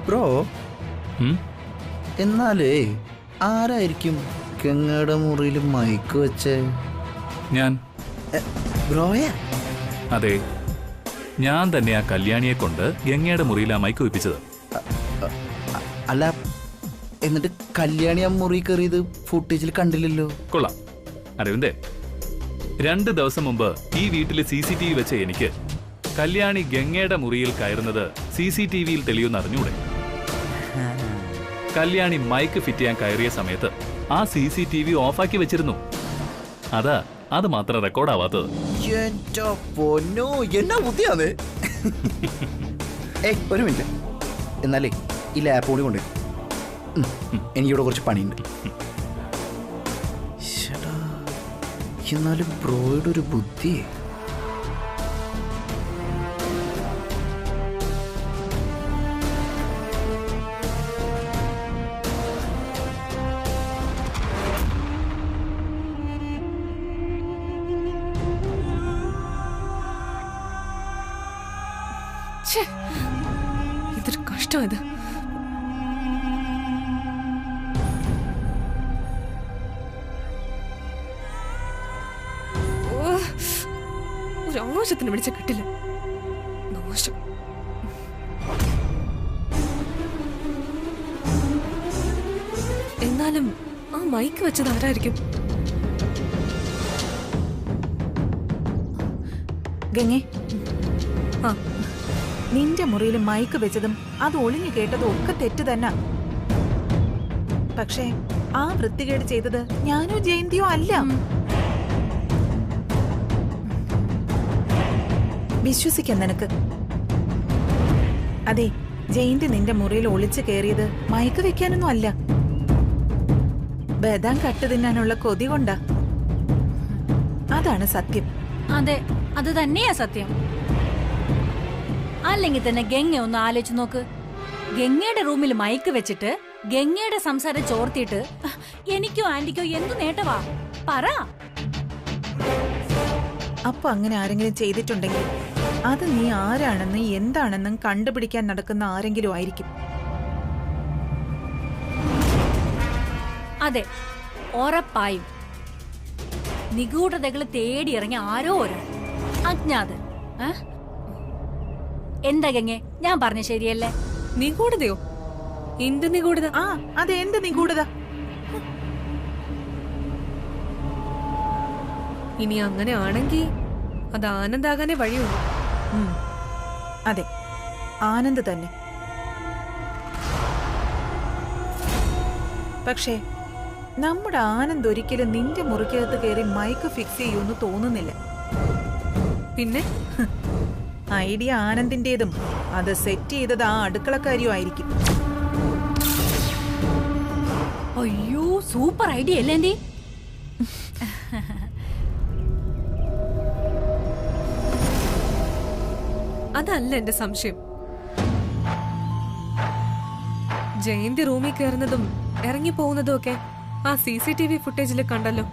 Bro എന്നാലേ ആരായിരിക്കും ഗംഗയുടെ മുറിയിൽ മൈക്ക് വെച്ച്? ഞാൻ. ബ്രോയാ? അതെ, ഞാൻ തന്നെ ആ കല്യാണിയെ കൊണ്ട് ഗംഗയുടെ മുറിയിൽ ആ മൈക്ക് വെപ്പിച്ചത്. അല്ല, എന്നിട്ട് കല്യാണി ആ മുറി കയറിയത് ഫുട്ടേജിൽ കണ്ടില്ലല്ലോ. കൊള്ളാം അരവിന്ദേ. 2 ദിവസം മുമ്പ് ഈ വീട്ടിലെ CCTV വെച്ച് എനിക്ക് കല്യാണി ഗംഗയുടെ മുറിയിൽ കയറുന്നത് CCTVയിൽ തെളിയുമെന്ന് അറിഞ്ഞൂടെ? കല്യാണി മൈക്ക് ഫിറ്റ് ചെയ്യാൻ കയറിയ സമയത്ത് ആ CCTV ഓഫാക്കി വെച്ചിരുന്നു. അത് മാത്രം റെക്കോർഡാവാത്തത്. എന്നാ ബുദ്ധിയാണ്. ഒരു മിനിറ്റ്, എന്നാലേ ഈ ലാപ്പ് കൂടി കൊണ്ട് എനിക്കിവിടെ കുറച്ച് പണിയുണ്ട്. എന്നാലും ബ്രോയുടെ ഒരു ബുദ്ധി. ഇതൊരു കഷ്ടം. ഇത് ഒരു ആവശ്യത്തിന് വിളിച്ച കിട്ടില്ല. മോശം. എന്നാലും ആ മൈക്ക് വെച്ചത് ആരായിരിക്കും? ഗംഗേ, ആ, നിന്റെ മുറിയിൽ മൈക്ക് വെച്ചതും അത് ഒളിഞ്ഞു കേട്ടതും ഒക്കെ തെറ്റ് തന്നെ. പക്ഷേ ആ വൃത്തികേട് ചെയ്തത് ഞാനോ ജയന്തിയോ അല്ല. വിശ്വസിക്കാൻ നിനക്ക്. അതെ, ജയന്തി നിന്റെ മുറിയിൽ ഒളിച്ചു കയറിയത് മയക്ക് വെക്കാനൊന്നും അല്ല. ബദാം കട്ട് തിന്നാനുള്ള കൊതി കൊണ്ടാ. അതാണ് സത്യം. അതെ, അത് തന്നെയാ സത്യം. അല്ലെങ്കിൽ തന്നെ ഗംഗ ഒന്ന് ആലോചിച്ച് നോക്ക്. ഗംഗയുടെ റൂമിൽ മയക്ക് വെച്ചിട്ട് ഗംഗയുടെ സംസാരം ചോർത്തിയിട്ട് എനിക്കോ ആന്റിക്കോ എന്തു നേട്ടവാ പറ. അപ്പൊ അങ്ങനെ ആരെങ്കിലും ചെയ്തിട്ടുണ്ടെങ്കിൽ അത് നീ ആരാണെന്നും എന്താണെന്നും കണ്ടുപിടിക്കാൻ നടക്കുന്ന ആരെങ്കിലും ആയിരിക്കും. അതെ, ഉറപ്പായും നിഗൂഢതകൾ തേടിയിറങ്ങി ആരോ ഒരാൾ അജ്ഞാതൻ. എന്താ ഗംഗെ, ഞാൻ പറഞ്ഞ ശരിയല്ലേ? നിഗൂഢതയോ? എന്ത് നിഗൂഢത? ആ, അതെ, എന്ത് നിഗൂഢത? ഇനി അങ്ങനെ ആണെങ്കിൽ അത് ആനന്ദാകാനേ വഴിയുള്ളൂ. അതെ, ആനന്ദ് തന്നെ. പക്ഷേ നമ്മുടെ ആനന്ദ് ഒരിക്കലും നിന്റെ മുറിക്കകത്ത് കയറി മൈക്ക് ഫിക്സ് ചെയ്യുമെന്ന് തോന്നുന്നില്ല. പിന്നെ ഐഡിയ ആനന്ദിന്റേതും അത് സെറ്റ് ചെയ്തത് ആ അടുക്കളക്കാരിയും ആയിരിക്കും. അയ്യോ, സൂപ്പർ ഐഡിയ അല്ലേ ആന്റി? അതല്ല എന്റെ സംശയം. ജയന്തി റൂമിൽ കയറുന്നതും ഇറങ്ങി പോകുന്നതും ഒക്കെ ആ CCTV ഫുട്ടേജിൽ കണ്ടല്ലോ.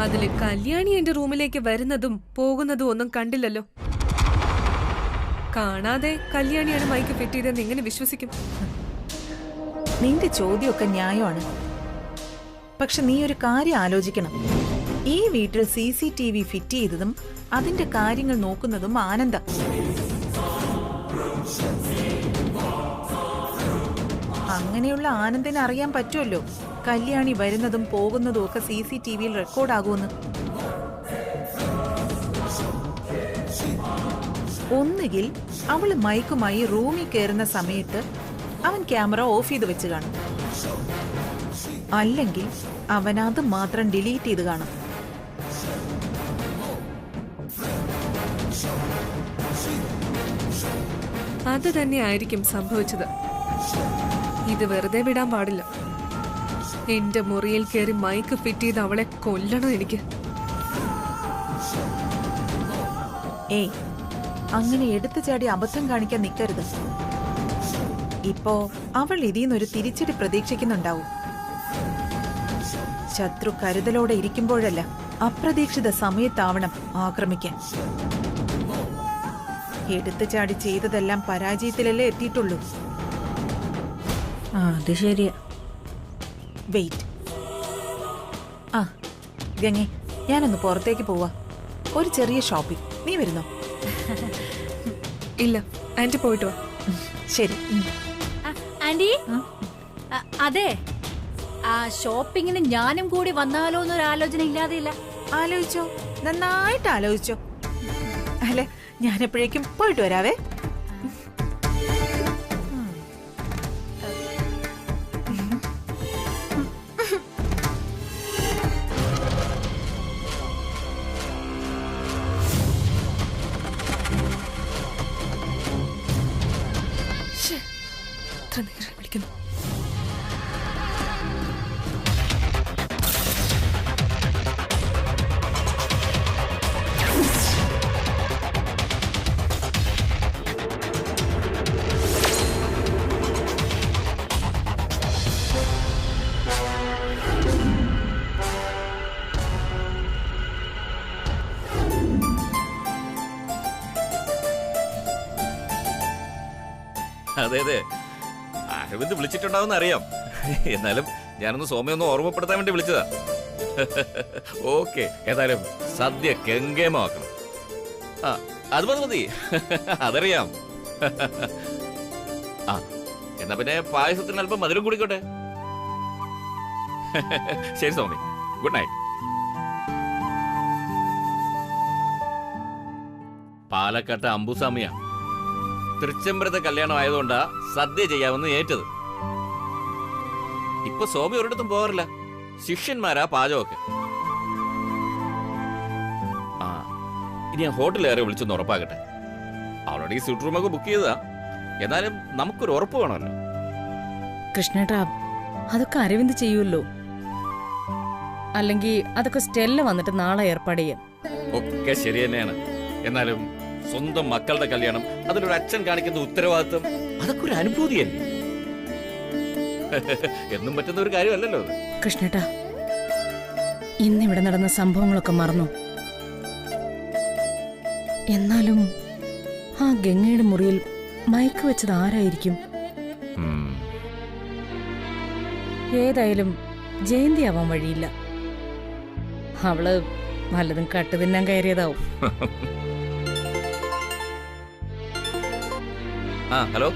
അതില് കല്യാണി എന്റെ റൂമിലേക്ക് വരുന്നതും പോകുന്നതും ഒന്നും കണ്ടില്ലല്ലോ. കാണാതെ കല്യാണിയാണ് മൈക്ക് ഫിറ്റ് ചെയ്തെന്ന് എങ്ങനെ വിശ്വസിക്കും? നിന്റെ ചോദ്യമൊക്കെ ന്യായമാണ്. പക്ഷെ നീ ഒരു കാര്യം ആലോചിക്കണം. ഈ വീട്ടിൽ CCTV ഫിറ്റ് ചെയ്തതും അതിന്റെ കാര്യങ്ങൾ നോക്കുന്നതും ആനന്ദ. അങ്ങനെയുള്ള ആനന്ദിനെ അറിയാൻ പറ്റുമല്ലോ കല്യാണി വരുന്നതും പോകുന്നതും ഒക്കെ CCTVയിൽ റെക്കോർഡാകുമെന്ന്. ഒന്നുകിൽ അവള് മൈക്കുമായി റൂമിൽ കയറുന്ന സമയത്ത് അവൻ ക്യാമറ ഓഫ് ചെയ്ത് വെച്ച് കാണും, അല്ലെങ്കിൽ അവൻ അത് മാത്രം ഡിലീറ്റ് ചെയ്ത് കാണും. അത് തന്നെയായിരിക്കും സംഭവിച്ചത്. ഇത് വെറുതെ വിടാൻ പാടില്ല. എന്റെ മുറിയിൽ കയറി മൈക്ക് ഫിറ്റ് ചെയ്ത് അവളെ കൊല്ലണം എനിക്ക്. ഏയ്, അങ്ങനെ എടുത്തു ചാടി അബദ്ധം കാണിക്കാൻ നിൽക്കരുത്. ഇപ്പോ അവൾ ഇതിന്നൊരു തിരിച്ചടി പ്രതീക്ഷിക്കുന്നുണ്ടാവും. ശത്രു കരുതലോടെ ഇരിക്കുമ്പോഴല്ല, അപ്രതീക്ഷിത സമയത്താവണം ആക്രമിക്കാൻ. എടുത്തു ചാടി ചെയ്തതെല്ലാം പരാജയത്തിലല്ലേ എത്തിയിട്ടുള്ളൂ. അത് ശരിയാ. വെയിറ്റ്. ആ ഗംഗേ, ഞാനൊന്ന് പുറത്തേക്ക് പോവാ. ഒരു ചെറിയ ഷോപ്പിംഗ്. നീ വരുന്നോ? ഇല്ല, ആന്റി പോയിട്ട് വാ. ശരി. ആന്റി, അതെ, ആ ഷോപ്പിങ്ങിന് ഞാനും കൂടി വന്നാലോ എന്നൊരു ആലോചന ഇല്ലാതെയില്ല. ആലോചിച്ചോ, നന്നായിട്ട് ആലോചിച്ചോ. അല്ലെ, ഞാൻ എപ്പോഴേക്കും പോയിട്ട് വരാവേ. എത്ര നേരം വിളിക്കുന്നു. അതെ അതെ, അരവിന്ദ് വിളിച്ചിട്ടുണ്ടാവും അറിയാം. എന്നാലും ഞാനൊന്ന് സോമയൊന്ന് ഓർമ്മപ്പെടുത്താൻ വേണ്ടി വിളിച്ചതാ. ഓക്കെ, ഏതായാലും സദ്യ ഗംഗേമാക്കണം. ആ അത് മതി, അതറിയാം. ആ എന്നാ പിന്നെ പായസത്തിന് അല്പം മധുരം കൂടിക്കോട്ടെ. ശരി സോമി, ഗുഡ് നൈറ്റ്. പാലക്കാട്ട് അമ്പുസ്വാമിയാ. തൃച്ചംബരത്തെ കല്യാണം ആയതുകൊണ്ടാ സദ്യ ചെയ്യാമെന്ന് ഏറ്റത്. ഇപ്പൊ സോമി ഒരിടത്തും പോകാറില്ല, ശിഷ്യന്മാരാ പാചകമൊക്കെ. ആ ഇനി ഞാൻ ഹോട്ടലുകാരെ വിളിച്ചൊന്ന് ഉറപ്പാക്കട്ടെ. ഓൾറെഡി സ്യൂട്ട് റൂമൊക്കെ ബുക്ക് ചെയ്തതാ. എന്നാലും നമുക്കൊരു ഉറപ്പ് വേണമല്ലോ. കൃഷ്ണേട്ടാ, അതൊക്കെ അരവിന്ദ് ചെയ്യുമല്ലോ. അല്ലെങ്കിൽ അതൊക്കെ സ്റ്റെല്ല വന്നിട്ട് നാളെ ഏർപ്പാട് ചെയ്യാം. ഒക്കെ ശരി തന്നെയാണ്. എന്നാലും സ്വന്തം മക്കളുടെ കല്യാണം, അതിലൊരു അച്ഛൻ കാണിക്കുന്ന ഉത്തരവാദിത്വം, അതൊക്കെ ഒരു അനുഭൂതിയല്ലേ. എന്നും പറ്റുന്ന ഒരു കാര്യമല്ലല്ലോ അത്. കൃഷ്ണേട്ടാ, ഇന്നിവിടെ നടന്ന സംഭവങ്ങളൊക്കെ മറന്നു. എന്നാലും ആ ഗംഗയുടെ മുറിയിൽ മയക്ക് വെച്ചത് ആരായിരിക്കും? ഏതായാലും ജയന്തി ആവാൻ വഴിയില്ല. അവള് വല്ലതും കട്ടു തിന്നാൻ കയറിയതാവും. ആ ഹലോ,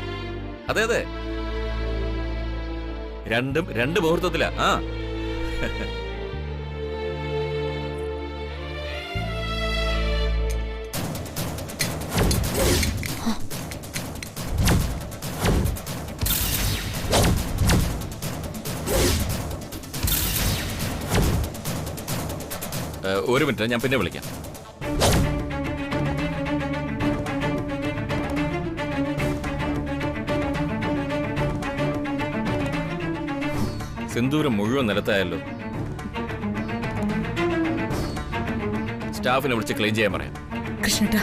അതെ അതെ, രണ്ടും രണ്ട് മുഹൂർത്തത്തിലാ. ആ ഒരു മിനിറ്റ്, ഞാൻ പിന്നെ വിളിക്കാം. സിന്ദൂരം മുഴുവൻ നിലത്തായല്ലോ. സ്റ്റാഫിനെ വിളിച്ച് ക്ലീൻ ചെയ്യാൻ പറയാം. കൃഷ്ണേട്ടാ,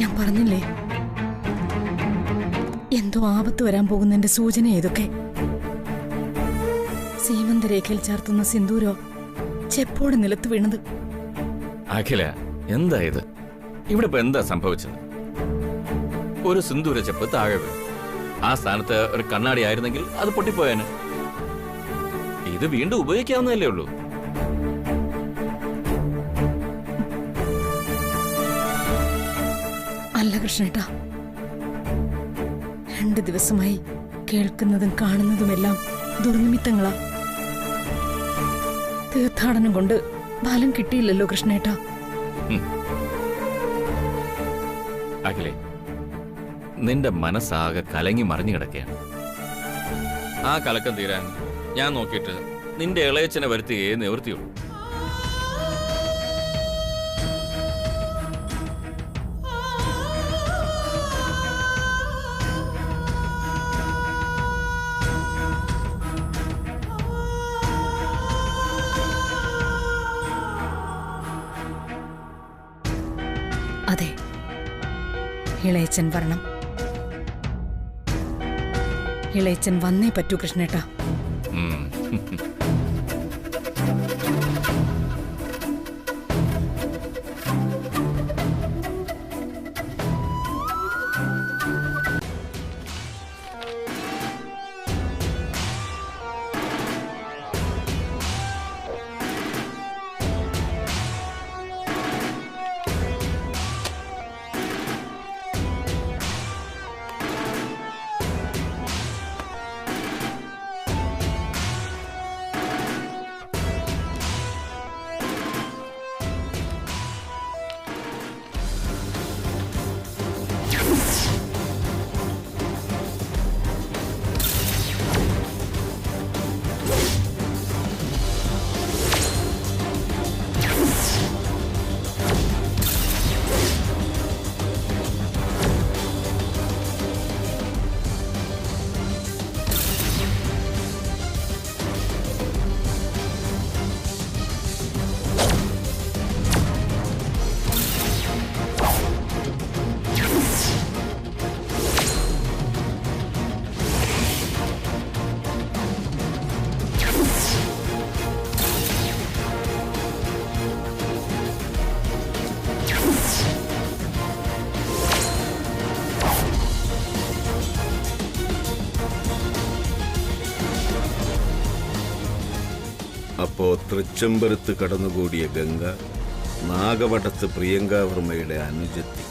ഞാൻ പറഞ്ഞില്ലേ, എന്തോ ആപത്ത് വരാൻ പോകുന്നതിന്റെ സൂചന ഏതൊക്കെ. സീമന്തരേഖയിൽ ചേർത്തുന്ന സിന്ദൂരോ ചെപ്പോടെ നിലത്ത് വീണത്. അഖില, എന്താ ഇത്? ഇവിടെ ഇപ്പൊ എന്താ സംഭവിച്ചത്? ഒരു സിന്ദൂര ചെപ്പ് താഴെ വീണു. ആ സ്ഥാനത്ത് ഒരു കണ്ണാടി ആയിരുന്നെങ്കിൽ അത് പൊട്ടിപ്പോയാന്. ഇത് വീണ്ടും ഉപയോഗിക്കാവുന്നതല്ലേ ഉള്ളൂ. അല്ല കൃഷ്ണേട്ടാ, 2 ദിവസമായി കേൾക്കുന്നതും കാണുന്നതുമെല്ലാം ദുർനിമിത്തങ്ങളാ. തീർത്ഥാടനം കൊണ്ട് ഫലം കിട്ടിയില്ലല്ലോ കൃഷ്ണേട്ടാ. അഖിലേ, നിന്റെ മനസ്സാകെ കലങ്ങി മറിഞ്ഞു കിടക്കുകയാണ്. ആ കലക്കം തീരാൻ ഞാൻ നോക്കിയിട്ട് നിന്റെ ഇളയച്ചനെ വരുത്തിയേ നിവൃത്തിയുള്ളൂ. അതെ, ഇളയച്ചൻ വരണം. ഇളയച്ചൻ വന്നേ പറ്റൂ കൃഷ്ണേട്ടാ. അപ്പോ തൃച്ചംബരത്ത് കടന്നുകൂടിയ ഗംഗ നാഗവടത്ത് പ്രിയങ്കാവർമ്മയുടെ അനുജത്തി.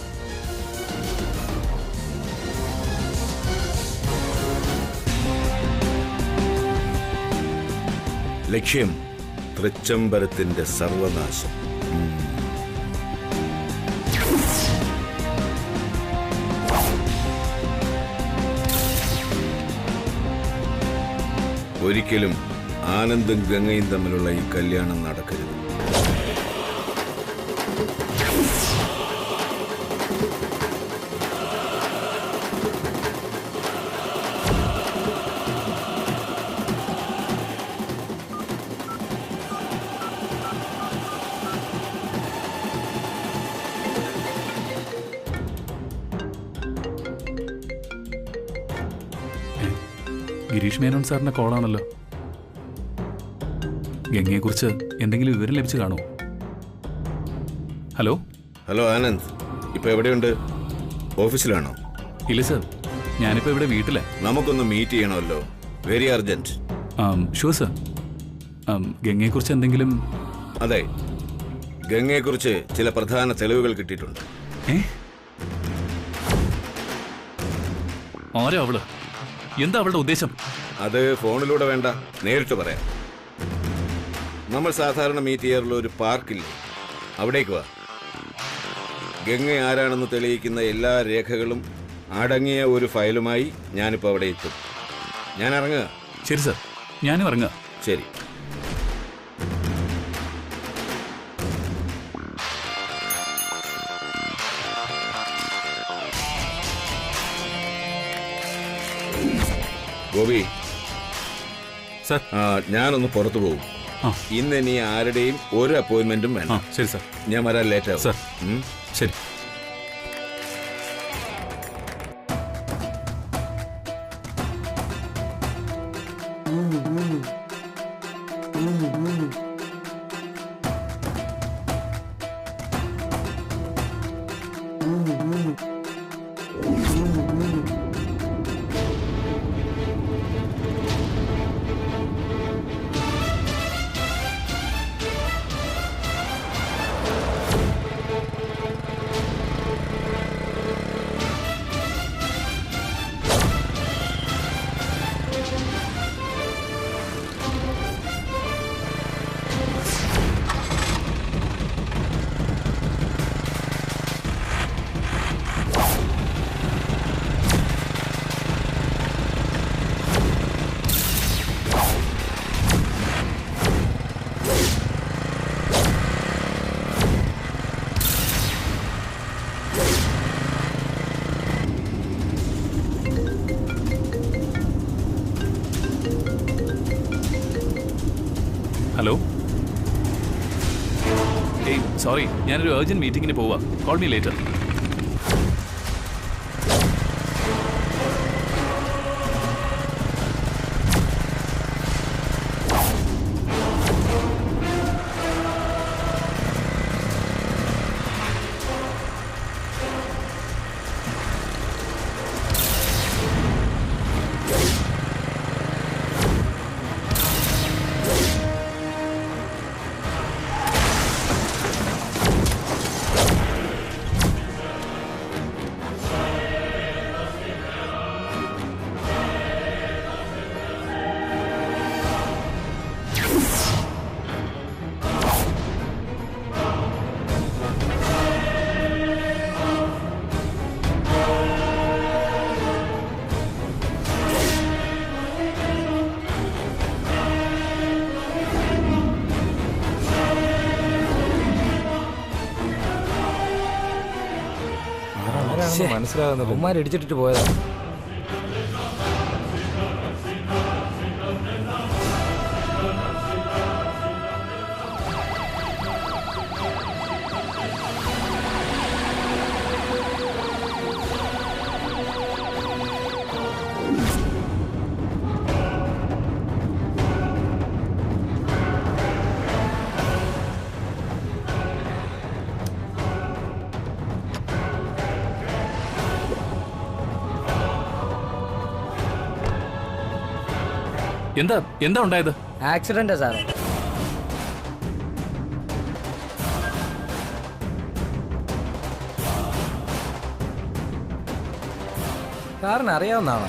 ലക്ഷ്യം തൃച്ചംബരത്തിന്റെ സർവനാശം. ഒരിക്കലും ആനന്ദും ഗംഗയും തമ്മിലുള്ള ഈ കല്യാണം നടക്കരുത്. ഗിരീഷ് മേനോൻ സാറിന്റെ കോളാണല്ലോ. ഗംഗയെക്കുറിച്ച് എന്തെങ്കിലും വിവരം ലഭിച്ചു കാണുമോ? ഹലോ. ഹലോ ആനന്ദ്, ഇപ്പൊ എവിടെയുണ്ട്? ഓഫീസിലാണോ? ഇല്ല സർ, ഞാനിപ്പോ ഇവിടെ വീട്ടിലെ. നമുക്കൊന്ന് മീറ്റ് ചെയ്യണമല്ലോ, വെരി അർജന്റ്. Sure sir. ഗംഗയെക്കുറിച്ച് എന്തെങ്കിലും? അതെ, ഗംഗയെക്കുറിച്ച് ചില പ്രധാന തെളിവുകൾ കിട്ടിയിട്ടുണ്ട്. ആരാ അവള്? എന്താ അവളുടെ ഉദ്ദേശം? അത് ഫോണിലൂടെ വേണ്ട, നേരിട്ട് പറയാം. നമ്മൾ സാധാരണ മീറ്റ് ചെയ്യാറുള്ള ഒരു പാർക്കില്ലേ, അവിടേക്ക് വാ. ഗംഗ ആരാണെന്ന് തെളിയിക്കുന്ന എല്ലാ രേഖകളും അടങ്ങിയ ഒരു ഫയലുമായി ഞാനിപ്പോൾ അവിടെ എത്തും. ഞാൻ ഇറങ്ങുക. ശരി സർ, ഞാനും ഇറങ്ങുക. ശരി. ഗോപി സർ, ഞാനൊന്ന് പുറത്തു പോകും. ഇന്ന് ഇനി ആരുടെയും ഒരു അപ്പോയിന്റ്മെന്റും വേണം. ശരി സർ, ഞാൻ വരാൻ ലേറ്റ് ആവും. സർ. ശരി. ഹലോ. ഏയ് സോറി, ഞാനൊരു അർജന്റ് മീറ്റിംഗിന് പോവാ. Call me later. മനസ്സിലാകുന്നില്ല. ഉമ്മാരിടിച്ചിട്ട് പോയതാ. എന്താ എന്താ ഉണ്ടായത്? ആക്സിഡന്റാ സാറേ. സാറിന് അറിയാവുന്ന ആളാ?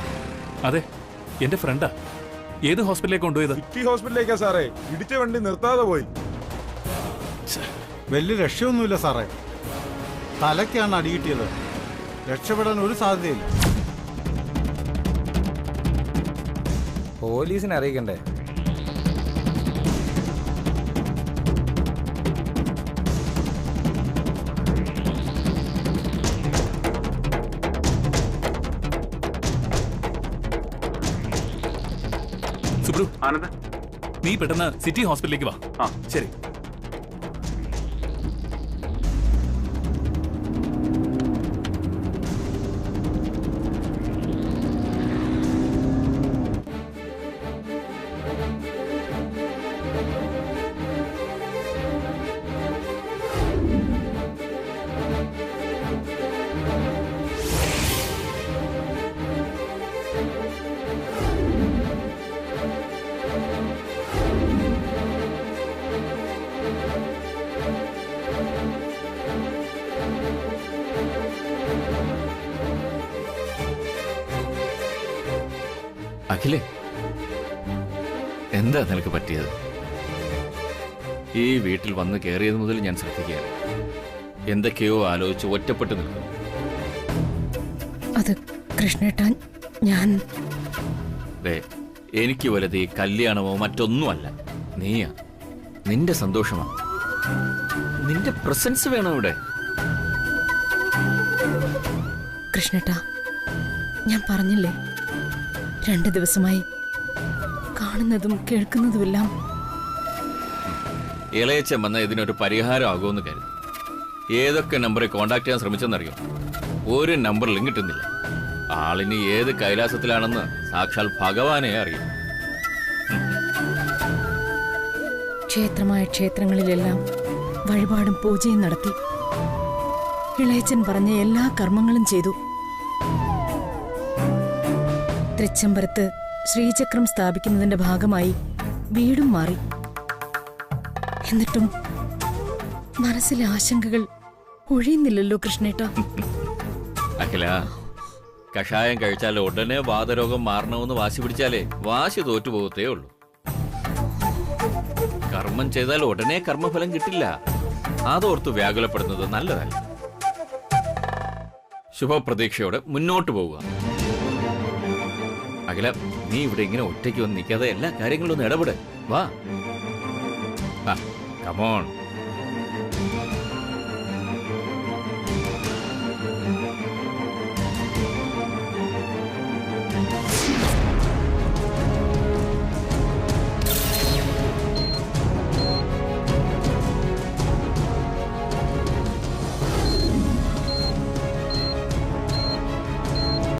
അതെ, എന്റെ ഫ്രണ്ടാ. ഏത് ഹോസ്പിറ്റലിലേക്ക് കൊണ്ടുപോയത്? സിറ്റി ഹോസ്പിറ്റലിലേക്കാ സാറേ. ഇടിച്ച വണ്ടി നിർത്താതെ പോയി. വലിയ രക്ഷയൊന്നുമില്ല സാറേ. തലയ്ക്കാണ് അടികിട്ടിയത്. രക്ഷപ്പെടാൻ ഒരു സാധ്യതയില്ല. പോലീസിനെ അറിയിക്കണ്ടേ? സുബ്രു, നീ പെട്ടെന്ന് സിറ്റി ഹോസ്പിറ്റലിലേക്ക് വാ. ശരി. അഖിലേ, എന്താ നിനക്ക് പറ്റിയത്? ഈ വീട്ടിൽ വന്ന് കയറിയത് മുതൽ ഞാൻ ശ്രദ്ധിക്കുകയാണ്. എന്തൊക്കെയോ ആലോചിച്ച് ഒറ്റപ്പെട്ട് നിൽക്കുന്നു. അത് കൃഷ്ണേട്ടാൻ, ഞാൻ എനിക്ക് വലുത് ഈ കല്യാണമോ മറ്റൊന്നുമല്ല. നീയാ, നിന്റെ സന്തോഷമാണ്. നിന്റെ പ്രസൻസ് വേണം ഇവിടെ. കൃഷ്ണേട്ടാ, ഞാൻ പറഞ്ഞില്ലേ, 2 ദിവസമായി കാണുന്നതും കേൾക്കുന്നതുമെല്ലാം. ഇളയച്ചൻ വന്ന ഇതിനൊരു പരിഹാരമാകുമെന്ന് കരുതി. ഏതൊക്കെ നമ്പറിൽ കോണ്ടാക്ട് ചെയ്യാൻ ശ്രമിച്ചെന്നറിയോ? ഒരു നമ്പറിലും കിട്ടുന്നില്ല. ആളിനി ഏത് കൈലാസത്തിലാണെന്ന് സാക്ഷാൽ ഭഗവാനെ അറിയും. ക്ഷേത്രമായ ക്ഷേത്രങ്ങളിലെല്ലാം വഴിപാടും പൂജയും നടത്തി. ഇളയച്ചൻ പറഞ്ഞ എല്ലാ കർമ്മങ്ങളും ചെയ്തു. തൃച്ചംബരത്ത് ശ്രീചക്രം സ്ഥാപിക്കുന്നതിന്റെ ഭാഗമായി വീടും മാറി. എന്നിട്ടും മനസ്സിലെ ആശങ്കകൾ ഒഴിയുന്നില്ലല്ലോ കൃഷ്ണേട്ട. അഖില, കഷായം കഴിച്ചാൽ ഉടനെ വാതരോഗം മാറണമെന്ന് വാശി പിടിച്ചാലേ വാശി തോറ്റുപോകത്തേ ഉള്ളൂ. കർമ്മം ചെയ്താൽ ഉടനെ കർമ്മഫലം കിട്ടില്ല. അതോർത്ത് വ്യാകുലപ്പെടുന്നത് നല്ലതല്ല. ശുഭപ്രതീക്ഷയോടെ മുന്നോട്ട് പോവുക. അഖില, നീ ഇവിടെ ഇങ്ങനെ ഒറ്റയ്ക്ക് വന്ന് നിൽക്കാതെ എല്ലാ കാര്യങ്ങളും ഒന്ന് ഇടപെട്. വാ, കമോൺ.